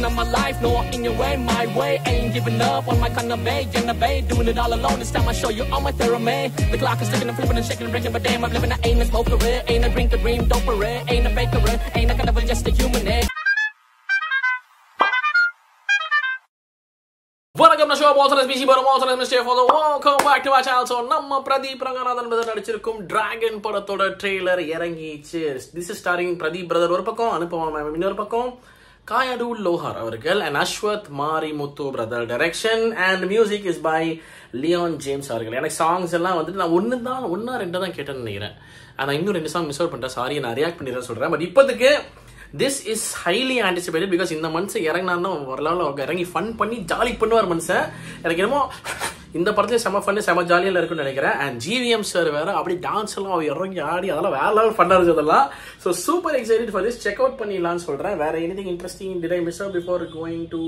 vision of my life, no in your way, my way. Ain't giving up on my kind of made, and the doing it all alone. This time I show you all my theorem. The clock is ticking and flipping and shaking and breaking, but damn, I'm living. I ain't a smoker, ain't a drink, a dream, don't parade, ain't a baker, ain't a kind of just a human. வணக்கம் நான் show பால்சன் எஸ்பிசி பரம் பால்சன் மிஸ்டர் ஃபார் தி welcome back to my channel. So நம்ம பிரதீப் ரங்கநாதன் பிரதர் நடிச்சிருக்கும் டிராகன் படத்தோட ட்ரெய்லர் இறங்கிச்சு. This is starring Pradeep brother ஒரு பக்கம், அனுபவம் மேம் இன்னொரு பக்கம், காயடு லோஹார் அவர்கள் and Ashwath Marimuthu brother direction and music is by Leon James அவர்கள். எனக்கு சாங்ஸ் எல்லாம் வந்துட்டு நான் ஒன்னா ரெண்டு தான் கேட்டேன்னு நினைக்கிறேன். ஆனால் இன்னும் 2 சாங் மிஸ் அவுட் பண்ணிட்டேன், சாரி, நான் ரியாக்ட் பண்ணிடுறேன் சொல்றேன். பட் இப்போதைக்கு this is highly anticipated because இந்த மனுஷன் இறங்கினா வரலாறு இறங்கி ஃபன் பண்ணி ஜாலி பண்ணுவார் மனுஷன். எனக்கு என்னமோ இந்த படத்துல செம ஃபன்னு செம ஜாலியாக இருக்குன்னு நினைக்கிறேன். அண்ட் ஜிவிஎம் சார் வேற அப்படி டான்ஸ் எல்லாம் இறங்கி ஆடி அதெல்லாம் வேற லெவல் ஃபன்னா இருக்குது அதெல்லாம். So super excited for this, check out பண்ணிடலாம்னு சொல்றேன். வேற anything interesting did I miss out before going to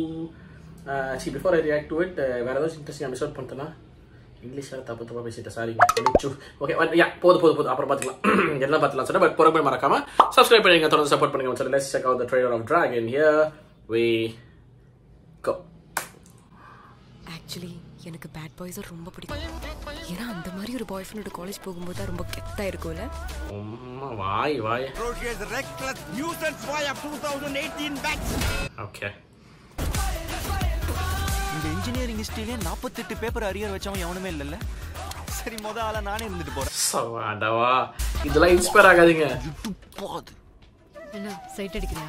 before I react to it? வேற ஏதாச்சும் இன்ட்ரெஸ்டிங் மிஸ் அவுட் பண்ணிட்டேன்னா இங்கிலீஷில் தப்பு பேசிட்டேன், சாரி. ஓகே யா போதும் அப்புறம் பார்த்துக்கலாம், எல்லாம் பார்த்துலாம் சார். பட் பொறுமை மறக்காம சப்ஸ்கிரைப் பண்ணுங்க, தொடர்ந்து சப்போர்ட் பண்ணுங்க sir. Let's check out the trailer of Dragon. Here we go. Actually எனக்கு பேட் பாய்ஸ் ரொம்ப பிடிக்கும். ஏன்னா அந்த மாதிரி ஒரு பாய் ஃப்ரெண்டோட காலேஜ் போகும்போது தான் ரொம்ப கெத்தா இருக்கும்ல. வாய் ஓகே. இந்த இன்ஜினியரிங் ஹிஸ்டரியிலே 48 பேப்பர் அரியர் வச்சவன் எவனுமே இல்லைல்ல. சரி, ஆளா நானே இருந்துட்டு போறேன். இதெல்லாம் இன்ஸ்பயர் ஆகாதீங்க. என்ன சைட் அடிக்கிறியா?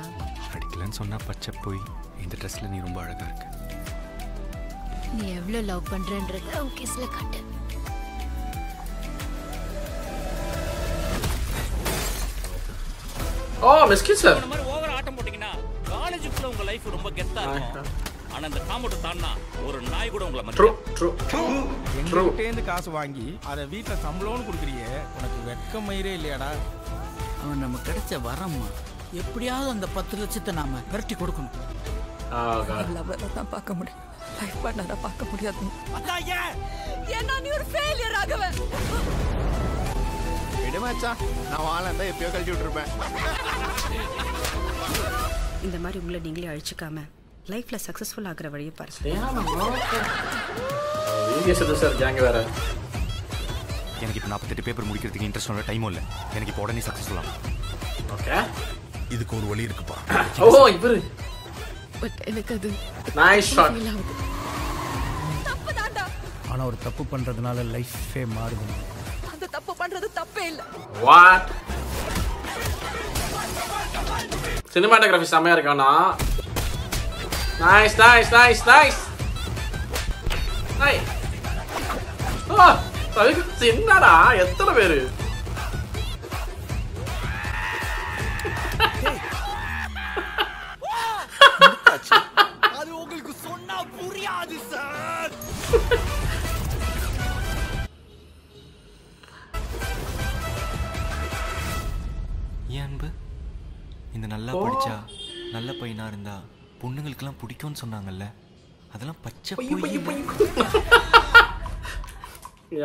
அடிக்கலன்னு சொன்னா பச்சை போய் இந்த ட்ரெஸ்ல நீ ரொம்ப அழகா இருக்க. நீ எவ்வளவு லவ் பண்றேன்றத உன் கிஸ்ல காட்டு. மிஸ்கின் சார் இந்த மாதிரி ஓவர் ஆட்டம் போட்டீங்கன்னா காலேஜுக்குள்ள உங்க லைஃப் ரொம்ப கெத்தா இருக்கும். ஆனா அந்த காம்பவுண்ட் தாண்டா ஒரு நாய் கூட உங்களை எங்கிட்டேந்து காசு வாங்கி அதை வீட்டில் சம்பளம்னு கொடுக்குறியே, உனக்கு வெக்க மயிரே இல்லையாடா? அவன் நம்ம கிடைச்ச வரம்மா, எப்படியாவது அந்த 10 லட்சத்தை நாம விரட்டி கொடுக்கணும். லவ்வரை பார்க்க முடியும், லைஃப் பார்ட்னரை பார்க்க முடியாது. ஏன்னா நீ ஒரு ஃபெயிலியர் ஆகவே. விடுமாச்சா, நான் வாழந்தா எப்பயோ கழிச்சு விட்டுருப்பேன். இந்த மாதிரி உங்களை நீங்களே அழிச்சுக்காம லைஃப்ல சக்சஸ்ஃபுல் ஆகிற வழியை பாருங்க. எனக்கு இப்போ 48 பேப்பர் முடிக்கிறதுக்கு இன்ட்ரெஸ்ட் டைமும் இல்லை. எனக்கு இப்போ உடனே சக்ஸஸ்ஃபுல் ஆகும். ஓகே, இதுக்கு ஒரு வழி இருக்குப்பா. இவரு பட் எனக்கு அது நைஸ் ஷாட். தப்புதான்டா. ஆனா ஒரு தப்பு பண்றதுனால லைஃபே மாறுது. அந்த தப்பு பண்றது தப்பே இல்ல. வாட் சினிமாட்டோகிராஃபி செமையா இருக்கானா? நைஸ். என்னடா எத்தனை பேரு? அது உங்களுக்கு சொன்னா புரியாது சார். ஏன் அன்பு, இந்த நல்லா படிச்சா நல்ல பையனா இருந்தா பொண்ணுங்களுக்கெல்லாம் பிடிக்கும்னு சொன்னாங்கல்ல, அதெல்லாம் பச்சை போய்.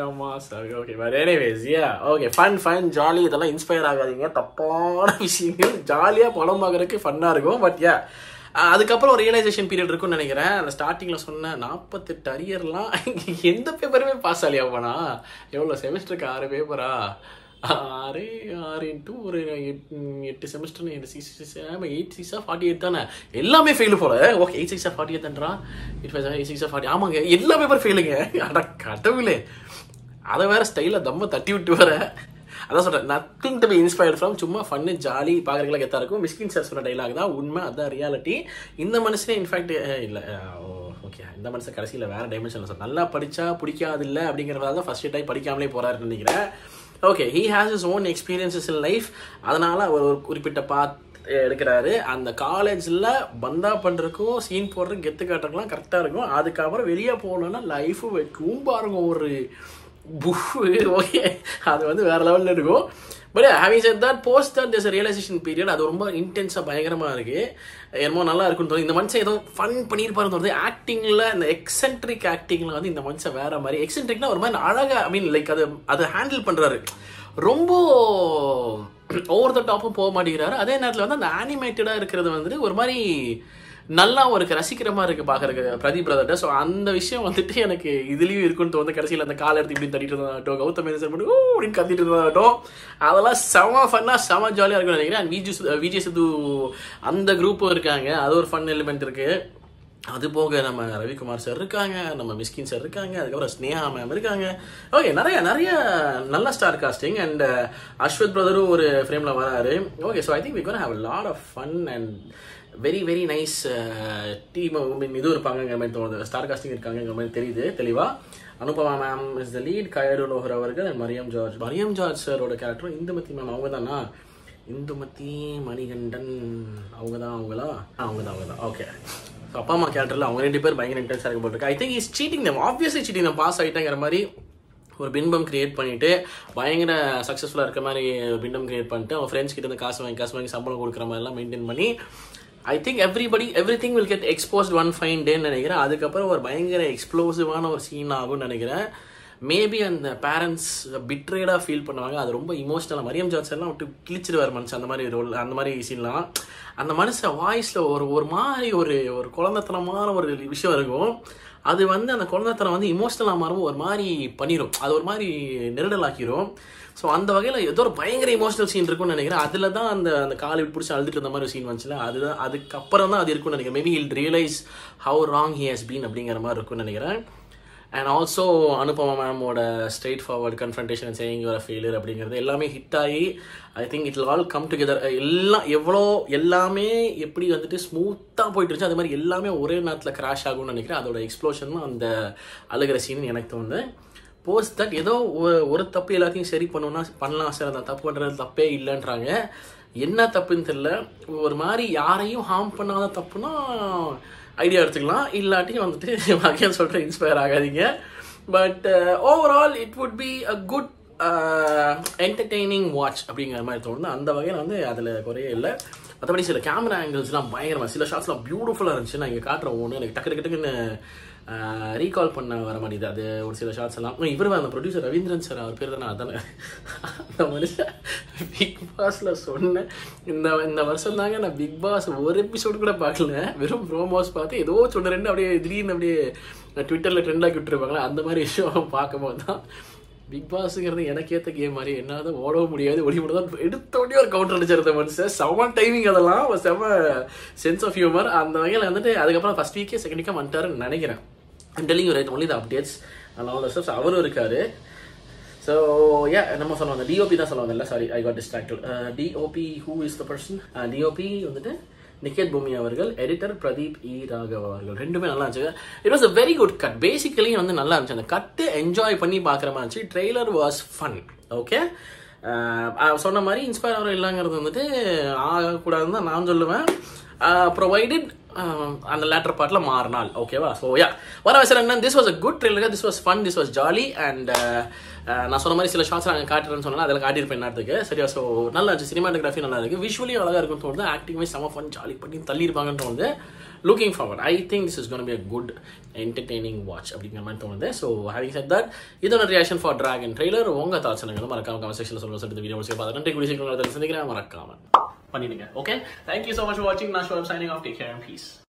ஆமா sir. Okay, but anyways okay, fun jolly. இதெல்லாம் இன்ஸ்பயர் ஆகாதீங்க, தப்பான விஷயங்கள். ஜாலியாக படம் பார்க்குறதுக்கு ஃபன்னாக இருக்கும். பட் அதுக்கப்புறம் ஒரு ரியலைசேஷன் பீரியட் இருக்கும்னு நினைக்கிறேன். அந்த ஸ்டார்டிங்கில் சொன்ன 48 அரியர்லாம் எந்த பேப்பருமே பாஸ் ஆலியாப்பானா? எவ்வளோ செமஸ்டருக்கு 6 பேப்பரா? 6 இன்ட்டு ஒரு 8 செமஸ்டர், 8 6 48 தானே? எல்லாமே ஃபெயிலு போல. ஓகே, 8 6 48 தான்றா. 8 6 40. ஆமாங்க, எல்லா பேப்பரும் ஃபெயிலுங்க. அட கடவுளே, அதை வேற ஸ்டைலில் தம்ம தட்டி விட்டு வர. அதான் சொல்கிறேன், nothing to be inspired from. சும்மா ஃபன்னு ஜாலி பார்க்குறதுலாம் கெத்தாக இருக்கும். மிஸ்கின் சார் சொன்ன டைலாக் தான் உண்மை, அதுதான் ரியாலிட்டி. இந்த மனுஷனே இன்ஃபேக்ட் இல்லை ஓகே, இந்த மனுஷன் கடைசியில் வேறு டைமென்ஷனில் சார் நல்லா படித்தா பிடிக்காது இல்லை அப்படிங்கிறதால தான் ஃபஸ்ட் டைம் படிக்காமலே போகிறாருன்னு நினைக்கிறேன். Okay, he has his own experiences in life. அதனால் அவர் ஒரு குறிப்பிட்ட எடுக்கிறாரு. அந்த காலேஜில் பந்தா பண்ணுறதுக்கும் சீன் போடுறதுக்கு கெத்து காட்டுறதுக்குலாம் கரெக்டாக இருக்கும். அதுக்கப்புறம் வெளியே போகணுன்னா லைஃபு வைக்கும் பாருங்க ஒரு புஃபு. ஓகே, அது வந்து வேறு லெவலில் இருக்கும். But having set that post that there's realisation period. அது ரொம்ப இன்டென்ஸாக பயங்கரமாக இருக்குது. என்னமோ நல்லா இருக்குன்னு தோணுது. இந்த மனுஷன் ஏதோ ஃபன் பண்ணியிருப்பாருன்னு தோணுது. ஆக்டிங்கில் இந்த எக்ஸென்ட்ரிக் ஆக்டிங்கில் வந்து இந்த மனுஷன் வேறு மாதிரி. எக்ஸென்ட்ரிக்னா ஒரு மாதிரி அழகாக, ஐ மீன் லைக் அதை ஹேண்டில் பண்ணுறாரு. ரொம்ப ஓவர் த டாப்பும் போக மாட்டேங்கிறாரு. அதே நேரத்தில் வந்து அந்த ஆனிமேட்டடாக இருக்கிறது வந்துட்டு ஒரு மாதிரி நல்லா ஒரு ரசிக்கிற மாதிரி இருக்குது பார்க்குறக்கு பிரதீப் பிரதர்கிட்ட. ஸோ அந்த விஷயம் வந்துட்டு எனக்கு இதுலேயும் இருக்குன்னு தோணுது. கடைசியில் அந்த காலை எடுத்து இப்படி தட்டிட்டு இருந்தாட்டும், கௌதம் மேனன் பண்ணி அப்படின்னு கத்திட்டு இருந்தாட்டும், அதெல்லாம் செம ஃபன்னாக செம ஜாலியாக இருக்குன்னு நினைக்கிறேன். அண்ட் விஜய் சித்து அந்த குரூப்பும் இருக்காங்க, அது ஒரு ஃபன் எலிமெண்ட் இருக்குது. அது போக நம்ம ரவிக்குமார் சார் இருக்காங்க, நம்ம மிஸ்கின் சார் இருக்காங்க, அதுக்கப்புறம் ஸ்னேஹா மேம் இருக்காங்க. ஓகே, நிறைய நல்ல ஸ்டார் காஸ்டிங். அண்ட் அஸ்வத் பிரதரும் ஒரு ஃப்ரேமில் வராரு. Okay, so I think we gonna have a lot of fun and very very nice team. இது இருப்பாங்கிற மாதிரி தோணுது, ஸ்டார் காஸ்டிங் இருக்காங்கிற மாதிரி தெரியுது தெளிவாக. Anupama ma'am is the lead, Kayadu Lohar அவர்கள், அண்ட் மரியம் ஜார்ஜ் சாரோட கேரக்டரும் இந்துமதி மேம் அவங்க தானா, இந்துமதி மணிகண்டன் அவங்க தான். ஓகே, அப்பா அம்மா கேரக்டரில் அவங்க 2 பேர் பயங்கர இன்டென்ஸாக இருக்க போட்டிருக்கு. I think is cheating them, obviously cheating them, pass ஆகிட்டேங்கிற மாதிரி ஒரு பின்பம் கிரியேட் பண்ணிவிட்டு பயங்கர சக்ஸஸ்ஃபுல்லாக இருக்க மாதிரி பின்பம் கிரியேட் பண்ணிட்டு அவங்க ஃப்ரெண்ட்ஸ் கிட்ட இருந்து காசு வாங்கி சம்பளம் கொடுக்குற மாதிரிலாம் மெயின்டைன் பண்ணி I think everything will get exposed one fine டேன்னு நினைக்கிறேன். அதுக்கப்புறம் ஒரு பயங்கர எக்ஸ்ப்ளோசிவான ஒரு சீன் ஆகும்னு நினைக்கிறேன். மேபி அந்த பேரண்ட்ஸ் பிட்ரேடாக ஃபீல் பண்ணுவாங்க, அது ரொம்ப இமோஷனலாக. மரியம் ஜார்ஜ் எல்லாம் விட்டு கிழிச்சிடுவார் மனுஷன், அந்த மாதிரி ரோல், அந்த மாதிரி சீன்லாம். அந்த மனுஷன் வாய்ஸில் ஒரு மாதிரி ஒரு குழந்தைத்தனமான ஒரு விஷயம் இருக்கும். அது வந்து அந்த குழந்தைத்தனம் வந்து இமோஷனலாக மாறும், ஒரு மாதிரி பண்ணிடும், அது ஒரு மாதிரி நெருடலாக்கிடும். ஸோ அந்த வகையில் ஏதோ ஒரு பயங்கர இமோஷனல் சீன் இருக்குன்னு நினைக்கிறேன். அதில் தான் அந்த காலை பிடிச்சி அழுதுட்டு இருந்த மாதிரி ஒரு சீன் வந்துச்சுல, அதுக்கப்புறம் தான் அது இருக்குன்னு நினைக்கிறேன். Maybe he'll realise how wrong he has been அப்படிங்கிற மாதிரி இருக்குன்னு நினைக்கிறேன். அண்ட் ஆல்சோ அனுபமா மேமோட straightforward confrontation saying your failure அப்படிங்கிறது எல்லாமே ஹிட் ஆகி I think it all come together. எல்லாமே எப்படி வந்துட்டு ஸ்மூத்தாக போயிட்டு இருந்துச்சு, அது மாதிரி எல்லாமே ஒரே நேரத்தில் கிராஷ் ஆகும்னு நினைக்கிறேன். அதோட எக்ஸ்ப்ளோஷன் தான் அந்த அழுகிற சீன் எனக்கு தோணுது. போஸ்ட் தட் ஏதோ ஒரு தப்பு எல்லாத்தையும் சரி பண்ணலாம் சார், அந்த தப்பு பண்ணுறது தப்பே இல்லைன்றாங்க. என்ன தப்புன்னு தெரியல, ஒரு மாதிரி யாரையும் ஹார்ம் பண்ணாத தப்புனா ஐடியா எடுத்துக்கலாம், இல்லாட்டி வந்துட்டு வகையாக சொல்கிற இன்ஸ்பயர் ஆகாதீங்க. But overall it would be a good entertaining watch அப்படிங்கிற மாதிரி தோணுது. அந்த வகையில் வந்து அதில் குறையே இல்லை. மற்றபடி சில கேமரா ஆங்கிள்ஸ்லாம் பயங்கரமாக, சில ஷாட்ஸ்லாம் பியூட்டிஃபுல்லாக இருந்துச்சு. நான் இங்கே காட்டுற ஒன்று எனக்கு டக்குன்னு ரீகால் பண்ண வர மாட்டேது. அது ஒரு சில ஷார்ட்ஸ் எல்லாம் இவர் அந்த ப்ரொடியூசர் ரவீந்திரன் சார், அவர் பேர் தானே, அதானே அந்த மனுஷன் பிக் பாஸில் சொன்னேன். இந்த வருஷம் தாங்க நான் பிக் பாஸ் ஒரு எபிசோடு கூட பார்க்கல, வெறும் ப்ரோமோஸ் பார்த்து ஏதோ சொன்ன 2 அப்படியே திடீர்னு அப்படியே ட்விட்டரில் ட்ரெண்டாக்கி விட்டுருப்பாங்களே, அந்த மாதிரி விஷயம் பார்க்கும்போது தான் பிக் பாஸுங்கிறது எனக்கு ஏற்ற கேம் மாதிரி என்னாவது ஓடவும் முடியாது, ஒளி மட்டும் தான் எடுத்தோடனே ஒரு கவுண்டர் அடிச்சிருந்த மனுஷன். செம டைமிங், அதெல்லாம் செம சென்ஸ் ஆஃப் ஹியூமர். அந்த வகையில் வந்துட்டு அதுக்கப்புறம் ஃபர்ஸ்ட் வீக்கே செகண்ட் வீக்காக வந்துட்டாருன்னு நினைக்கிறேன். I'm telling you right, only the updates and all the stuff. அவரும் இருக்காரு. ஸோ நம்ம சொல்லுவாங்க டிஓபி தான் சொல்லுவாங்கல்ல, sorry I got distracted. DOP who is the person? DOP வந்துட்டு நிக்கேத் பூமி அவர்கள், எடிட்டர் பிரதீப் இ ராகவ் அவர்கள். 2மே நல்லா இருந்துச்சு. It was a very good cut. Basically வந்து நல்லா இருந்துச்சு, அந்த கட்டு என்ஜாய் பண்ணி பார்க்குற மாதிரி இருந்துச்சு. Trailer was fun. ஓகே, சொன்ன மாதிரி இன்ஸ்பயர் ஆகிற இல்லைங்கிறது வந்துட்டு ஆகக்கூடாதுன்னு தான் நான் சொல்லுவேன். ப்ரொவைடட் அந்த லேட்டர் பார்ட்டில் மாறினால் ஓகேவா. ஸோ வர வயசுல this was a good trailer, this was fun, this was jolly. And நான் சொன்ன மாதிரி சில ஷார்ட்ஸ் நாங்கள் காட்டுறேன்னு சொன்னால் அதில் காட்டியிருப்பேன் நேரத்துக்கு சரியா. ஸோ நல்லா இருந்துச்சு, சினிமாட்டோகிராஃபி நல்லா இருக்குது, விஷுவலி அழகாக இருக்குன்னு தோணுது, ஆக்டிங் வைஸ் செம ஃபன், ஜாலி பண்ணி தள்ளியிருப்பாங்கன்னு தோணுது. Looking forward, I think this is gonna be a good entertaining watch அப்படிங்கிற மாதிரி தோணுது. ஸோ ஹேவிங் செட் தட், இதோட ரியாக்ஷன் ஃபார் டிராகன் ட்ரெய்லர் உங்கள் தாட்ஸ் எனக்கு மறக்காம கமெண்ட் செக்ஷனில் சொல்லுங்கள். வீடியோ பார்த்து நன்றி, கூடிய சீக்கிரம் சந்திக்கிறேன், மறக்காம பண்ணிடுங்க. Okay, thank you so much for வாட்சிங். நான் ஷோர் signing off, take care and piece.